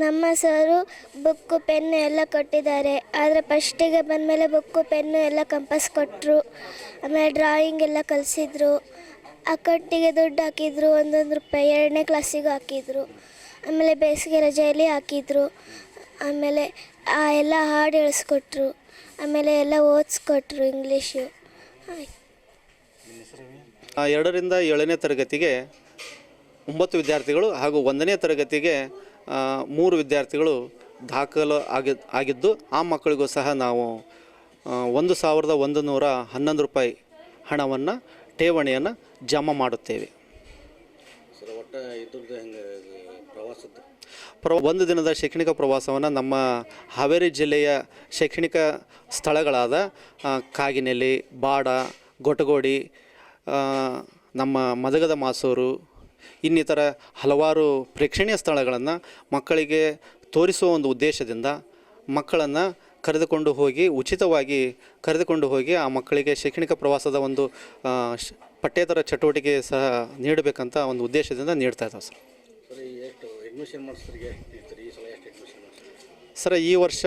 ನಮ್ಮ ಸರು book pen ಎಲ್ಲ ಕೊಟ್ಟಿದ್ದಾರೆ. ಆದರೆ ಫಸ್ಟಿಗೆ ಬಂದಮೇಲೆ ಬುಕ್ಕು ಪೆನ್ನು ಎಲ್ಲ ಕಂಪಸ್ ಕೊಟ್ಟರು. ಆಮೇಲೆ ಡ್ರಾಯಿಂಗ್ ಎಲ್ಲ ಕಲಿಸಿದ್ರು. ಅಕೌಂಟಿಗೆ ದುಡ್ಡು ಹಾಕಿದ್ರು, 1 ರೂಪಾಯಿ 2ನೇ ಕ್ಲಾಸಿಗೂ ಹಾಕಿದ್ರು. ಆಮೇಲೆ ಬೇಸಿಗೆ ರಜೆಯಲ್ಲಿ ಹಾಕಿದ್ರು. ಆಮೇಲೆ ಎಲ್ಲ ಹಾಡು ಹೇಳಿಸ್ಕೊಟ್ರು. ಆಮೇಲೆ ಎಲ್ಲ ಓದಿಸ್ಕೊಟ್ರು ಇಂಗ್ಲೀಷು. 2ರಿಂದ 7ನೇ ತರಗತಿಗೆ 9 ವಿದ್ಯಾರ್ಥಿಗಳು ಹಾಗೂ 1ನೇ ತರಗತಿಗೆ 3 ವಿದ್ಯಾರ್ಥಿಗಳು ದಾಖಲು ಆಗಿದ್ದು ಆ ಮಕ್ಕಳಿಗೂ ಸಹ ನಾವು 1,111 ರೂಪಾಯಿ ಹಣವನ್ನು ಠೇವಣಿಯನ್ನು ಜಮಾ ಮಾಡುತ್ತೇವೆ. ಒಂದು ದಿನದ ಶೈಕ್ಷಣಿಕ ಪ್ರವಾಸವನ್ನು ನಮ್ಮ ಹಾವೇರಿ ಜಿಲ್ಲೆಯ ಶೈಕ್ಷಣಿಕ ಸ್ಥಳಗಳಾದ ಕಾಗಿನೆಲೆ, ಬಾಡ, ಗೊಟಗೋಡಿ, ನಮ್ಮ ಮದಗದ ಮಾಸೂರು ಇನ್ನಿತರ ಹಲವಾರು ಪ್ರೇಕ್ಷಣೀಯ ಸ್ಥಳಗಳನ್ನು ಮಕ್ಕಳಿಗೆ ತೋರಿಸುವ ಒಂದು ಉದ್ದೇಶದಿಂದ ಮಕ್ಕಳನ್ನು ಉಚಿತವಾಗಿ ಕರೆದುಕೊಂಡು ಹೋಗಿ ಆ ಮಕ್ಕಳಿಗೆ ಶೈಕ್ಷಣಿಕ ಪ್ರವಾಸದ ಒಂದು ಪಠ್ಯೇತರ ಚಟುವಟಿಕೆ ಸಹ ನೀಡಬೇಕಂತ ಒಂದು ಉದ್ದೇಶದಿಂದ ನೀಡ್ತಾ ಇದ್ದಾವೆ ಸರ್. ಈ ವರ್ಷ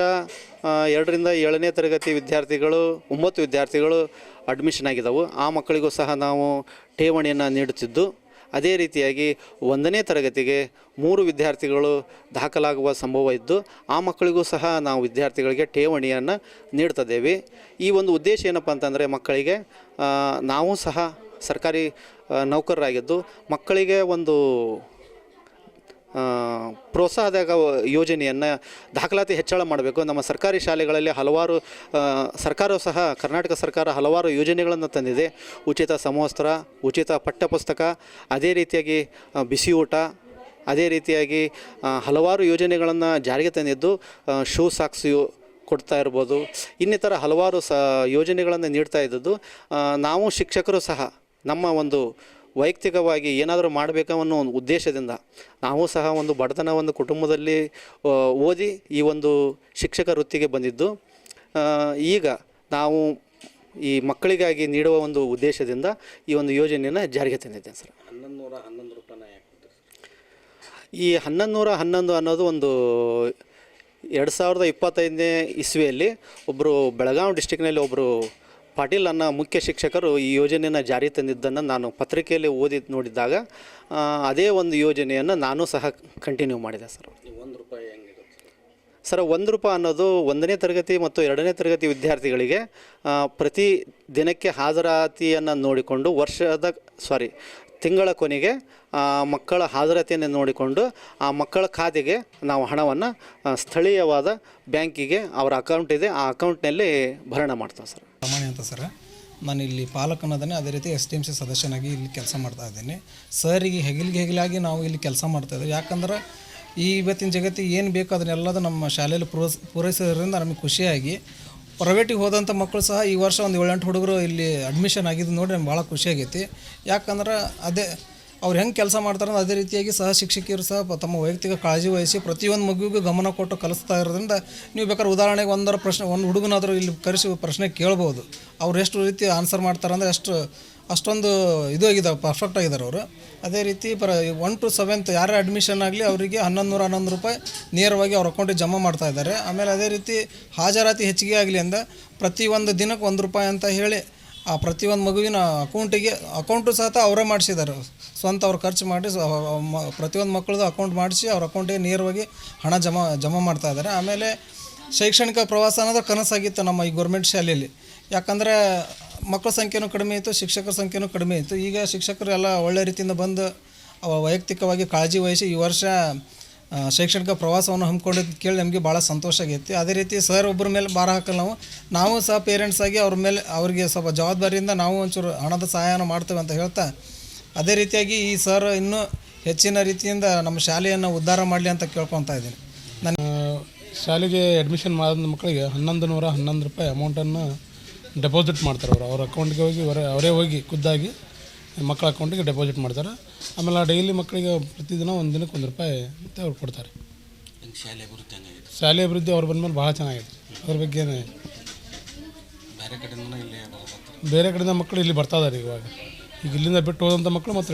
2ರಿಂದ 7ನೇ ತರಗತಿ ವಿದ್ಯಾರ್ಥಿಗಳು 9 ವಿದ್ಯಾರ್ಥಿಗಳು ಅಡ್ಮಿಷನ್ ಆಗಿದ್ದವು. ಆ ಮಕ್ಕಳಿಗೂ ಸಹ ನಾವು ಠೇವಣಿಯನ್ನು ನೀಡುತ್ತಿದ್ದು, ಅದೇ ರೀತಿಯಾಗಿ 1ನೇ ತರಗತಿಗೆ 3 ವಿದ್ಯಾರ್ಥಿಗಳು ದಾಖಲಾಗುವ ಸಂಭವ ಇದ್ದು ಆ ಮಕ್ಕಳಿಗೂ ಸಹ ನಾವು ವಿದ್ಯಾರ್ಥಿಗಳಿಗೆ ಠೇವಣಿಯನ್ನು ನೀಡ್ತಿದ್ದೇವೆ. ಈ ಒಂದು ಉದ್ದೇಶ ಏನಪ್ಪ ಅಂತಂದರೆ ಮಕ್ಕಳಿಗೆ ನಾವು ಸಹ ಸರ್ಕಾರಿ ನೌಕರರಾಗಿದ್ದು ಮಕ್ಕಳಿಗೆ ಒಂದು ಪ್ರೋತ್ಸಾಹದ ಯೋಜನೆಯನ್ನು ದಾಖಲಾತಿ ಹೆಚ್ಚಳ ಮಾಡಬೇಕು. ನಮ್ಮ ಸರ್ಕಾರಿ ಶಾಲೆಗಳಲ್ಲಿ ಹಲವಾರು ಸರ್ಕಾರವು ಸಹ ಕರ್ನಾಟಕ ಸರ್ಕಾರ ಹಲವಾರು ಯೋಜನೆಗಳನ್ನು ತಂದಿದೆ. ಉಚಿತ ಸಮವಸ್ತ್ರ, ಉಚಿತ ಪಠ್ಯಪುಸ್ತಕ, ಅದೇ ರೀತಿಯಾಗಿ ಬಿಸಿ ಊಟ, ಅದೇ ರೀತಿಯಾಗಿ ಹಲವಾರು ಯೋಜನೆಗಳನ್ನು ಜಾರಿಗೆ ತಂದಿದ್ದು ಶೂ ಸಾಕ್ಸ್ ಕೊಡ್ತಾ ಇರ್ಬೋದು. ಇನ್ನಿತರ ಹಲವಾರು ಯೋಜನೆಗಳನ್ನು ನೀಡ್ತಾ ಇದ್ದದ್ದು ನಾವು ಶಿಕ್ಷಕರು ಸಹ ನಮ್ಮ ಒಂದು ವೈಯಕ್ತಿಕವಾಗಿ ಏನಾದರೂ ಮಾಡಬೇಕನ್ನೋ ಒಂದು ಉದ್ದೇಶದಿಂದ ನಾವು ಸಹ ಒಂದು ಬಡತನ ಒಂದು ಕುಟುಂಬದಲ್ಲಿ ಓದಿ ಈ ಒಂದು ಶಿಕ್ಷಕ ವೃತ್ತಿಗೆ ಬಂದಿದ್ದು, ಈಗ ನಾವು ಈ ಮಕ್ಕಳಿಗಾಗಿ ನೀಡುವ ಒಂದು ಉದ್ದೇಶದಿಂದ ಈ ಒಂದು ಯೋಜನೆಯನ್ನು ಜಾರಿಗೆ ತಂದಿದ್ದೇನೆ ಸರ್. 1111 ರೂಪಾಯಿನ ಈ 1111 ಅನ್ನೋದು ಒಂದು 2025ನೇ ಇಸ್ವಿಯಲ್ಲಿ ಒಬ್ಬರು ಬೆಳಗಾವಿ ಡಿಸ್ಟಿಕ್ನಲ್ಲಿ ಒಬ್ಬರು ಪಾಟೀಲ್ ಅನ್ನೋ ಮುಖ್ಯ ಶಿಕ್ಷಕರು ಈ ಯೋಜನೆಯನ್ನು ಜಾರಿ ತಂದಿದ್ದನ್ನು ನಾನು ಪತ್ರಿಕೆಯಲ್ಲಿ ಓದಿ ನೋಡಿದಾಗ ಅದೇ ಒಂದು ಯೋಜನೆಯನ್ನು ನಾನು ಸಹ ಕಂಟಿನ್ಯೂ ಮಾಡಿದೆ ಸರ್. 1 ರೂಪಾಯಿ ಹೆಂಗಿರುತ್ತೆ ಸರ್? 1 ರೂಪಾಯಿ ಅನ್ನೋದು 1ನೇ ತರಗತಿ ಮತ್ತು 2ನೇ ತರಗತಿ ವಿದ್ಯಾರ್ಥಿಗಳಿಗೆ ಪ್ರತಿ ದಿನಕ್ಕೆ ಹಾಜರಾತಿಯನ್ನು ನೋಡಿಕೊಂಡು ತಿಂಗಳ ಕೊನೆಗೆ ಮಕ್ಕಳ ಹಾಜರಾತಿಯನ್ನು ನೋಡಿಕೊಂಡು ಆ ಮಕ್ಕಳ ಖಾತೆಗೆ ನಾವು ಹಣವನ್ನು ಸ್ಥಳೀಯವಾದ ಬ್ಯಾಂಕಿಗೆ ಅವರ ಅಕೌಂಟ್ ಇದೆ, ಆ ಅಕೌಂಟ್ನಲ್ಲಿ ಭರಣೆ ಮಾಡ್ತೇವೆ ಸರ್. ರಮಣಿ ಅಂತ ಸರ್, ನಾನು ಇಲ್ಲಿ ಪಾಲಕನದನ್ನೇ, ಅದೇ ರೀತಿ STMC ಸದಸ್ಯನಾಗಿ ಇಲ್ಲಿ ಕೆಲಸ ಮಾಡ್ತಾ ಇದ್ದೀನಿ. ಸರಿಗೆ ಹೆಗಲಾಗಿ ನಾವು ಇಲ್ಲಿ ಕೆಲಸ ಮಾಡ್ತಾಯಿದ್ದೀವಿ. ಯಾಕಂದ್ರೆ ಇವತ್ತಿನ ಜಗತ್ತಿಗೆ ಏನು ಬೇಕು ಅದನ್ನೆಲ್ಲದು ನಮ್ಮ ಶಾಲೆಯಲ್ಲಿ ಪೂರೈಸೋದ್ರಿಂದ ನಮಗೆ ಖುಷಿಯಾಗಿ ಪ್ರೈವೇಟಿಗೆ ಹೋದಂಥ ಮಕ್ಕಳು ಸಹ ಈ ವರ್ಷ ಒಂದು 7-8 ಹುಡುಗರು ಇಲ್ಲಿ ಅಡ್ಮಿಷನ್ ಆಗಿದ್ದು ನೋಡಿ ನಮ್ಗೆ ಭಾಳ ಖುಷಿಯಾಗೈತಿ. ಯಾಕಂದ್ರೆ ಅದೇ ಅವ್ರು ಹೆಂಗೆ ಕೆಲಸ ಮಾಡ್ತಾರೆ ಅದೇ ರೀತಿಯಾಗಿ ಸಹ ಶಿಕ್ಷಕಿಯರು ಸಹ ತಮ್ಮ ವೈಯಕ್ತಿಕ ಕಾಳಜಿ ವಹಿಸಿ ಪ್ರತಿಯೊಂದು ಮಗುವಿಗೂ ಗಮನ ಕೊಟ್ಟು ಕಲಿಸ್ತಾ ಇರೋದ್ರಿಂದ ನೀವು ಬೇಕಾದ್ರೆ ಉದಾಹರಣೆಗೆ ಒಂದು ಹುಡುಗನಾದರೂ ಇಲ್ಲಿ ಕರೆಸಿ ಪ್ರಶ್ನೆ ಕೇಳ್ಬೋದು. ಅವ್ರು ಎಷ್ಟು ರೀತಿ ಆನ್ಸರ್ ಮಾಡ್ತಾರೆ ಅಂದರೆ ಅಷ್ಟೊಂದು ಇದು ಆಗಿದ್ದಾವೆ, ಪರ್ಫೆಕ್ಟ್ ಆಗಿದ್ದಾರೆ ಅವರು. ಅದೇ ರೀತಿ 1 to 7th ಯಾರೇ ಅಡ್ಮಿಷನ್ ಆಗಲಿ ಅವರಿಗೆ 1111 ರೂಪಾಯಿ ನೇರವಾಗಿ ಅವ್ರ ಅಕೌಂಟಿಗೆ ಜಮಾ ಮಾಡ್ತಾ ಇದ್ದಾರೆ. ಆಮೇಲೆ ಅದೇ ರೀತಿ ಹಾಜರಾತಿ ಹೆಚ್ಚಿಗೆ ಆಗಲಿ ಅಂದ ಪ್ರತಿಯೊಂದು ದಿನಕ್ಕೆ 1 ರೂಪಾಯಿ ಅಂತ ಹೇಳಿ ಆ ಪ್ರತಿಯೊಂದು ಮಗುವಿನ ಅಕೌಂಟು ಸಹ ಅವರೇ ಮಾಡಿಸಿದ್ದಾರೆ. ಸ್ವಂತ ಅವ್ರು ಖರ್ಚು ಮಾಡಿ ಪ್ರತಿಯೊಂದು ಮಕ್ಕಳದು ಅಕೌಂಟ್ ಮಾಡಿಸಿ ಅವ್ರ ಅಕೌಂಟಿಗೆ ನೇರವಾಗಿ ಹಣ ಜಮಾ ಮಾಡ್ತಾ ಇದ್ದಾರೆ. ಆಮೇಲೆ ಶೈಕ್ಷಣಿಕ ಪ್ರವಾಸ ಅನ್ನೋದು ಕನಸಾಗಿತ್ತು ನಮ್ಮ ಈ ಗೌರ್ಮೆಂಟ್ ಶಾಲೆಯಲ್ಲಿ. ಯಾಕಂದರೆ ಮಕ್ಕಳ ಸಂಖ್ಯೆನೂ ಕಡಿಮೆ ಇತ್ತು, ಶಿಕ್ಷಕರ ಸಂಖ್ಯೆನೂ ಕಡಿಮೆ ಇತ್ತು. ಈಗ ಶಿಕ್ಷಕರು ಎಲ್ಲ ಒಳ್ಳೆ ರೀತಿಯಿಂದ ಬಂದು ವೈಯಕ್ತಿಕವಾಗಿ ಕಾಳಜಿ ವಹಿಸಿ ಈ ವರ್ಷ ಶೈಕ್ಷಣಿಕ ಪ್ರವಾಸವನ್ನು ಹಮ್ಮಿಕೊಂಡಿದ್ದು ಕೇಳಿ ನಮಗೆ ಭಾಳ ಸಂತೋಷ ಆಗೈತಿ. ಅದೇ ರೀತಿ ಸರ್ ಒಬ್ಬರ ಮೇಲೆ ಭಾರ ಹಾಕಲ್ಲ, ನಾವು ಸಹ ಪೇರೆಂಟ್ಸ್ ಆಗಿ ಅವ್ರ ಮೇಲೆ ಅವರಿಗೆ ಸ್ವಲ್ಪ ಜವಾಬ್ದಾರಿಯಿಂದ ನಾವು ಒಂಚೂರು ಹಣದ ಸಹಾಯನ ಮಾಡ್ತೇವೆ ಅಂತ ಹೇಳ್ತಾ, ಅದೇ ರೀತಿಯಾಗಿ ಈ ಸರ್ ಇನ್ನೂ ಹೆಚ್ಚಿನ ರೀತಿಯಿಂದ ನಮ್ಮ ಶಾಲೆಯನ್ನು ಉದ್ಧಾರ ಮಾಡಲಿ ಅಂತ ಕೇಳ್ಕೊತಾ ಇದ್ದೀನಿ. ನನ್ನ ಶಾಲೆಗೆ ಅಡ್ಮಿಷನ್ ಮಾಡಿದ ಮಕ್ಕಳಿಗೆ 1111 ರೂಪಾಯಿ ಅಮೌಂಟನ್ನು ಡೆಪಾಸಿಟ್ ಮಾಡ್ತಾರೆ. ಅವ್ರ ಅಕೌಂಟ್ಗೆ ಹೋಗಿ ಅವರೇ ಹೋಗಿ ಖುದ್ದಾಗಿ ಮಕ್ಕಳ ಅಕೌಂಟಿಗೆ ಡೆಪಾಸಿಟ್ ಮಾಡ್ತಾರೆ. ಆಮೇಲೆ ಡೈಲಿ ಮಕ್ಕಳಿಗೆ ಪ್ರತಿದಿನ ಒಂದು ದಿನಕ್ಕೆ 1 ರೂಪಾಯಿ ಅಂತ ಅವ್ರು ಕೊಡ್ತಾರೆ. ಶಾಲೆ ಅಭಿವೃದ್ಧಿ ಅವ್ರು ಬಂದಮೇಲೆ ಭಾಳ ಚೆನ್ನಾಗಿದೆ. ಅದ್ರ ಬಗ್ಗೆ ಬೇರೆ ಕಡೆಯಿಂದ ಮಕ್ಕಳು ಇಲ್ಲಿ ಬರ್ತಾ ಇದ್ದಾರೆ. ಈಗ ಇಲ್ಲಿಂದ ಬಿಟ್ಟು ಹೋದಂಥ ಮಕ್ಕಳು ಮತ್ತು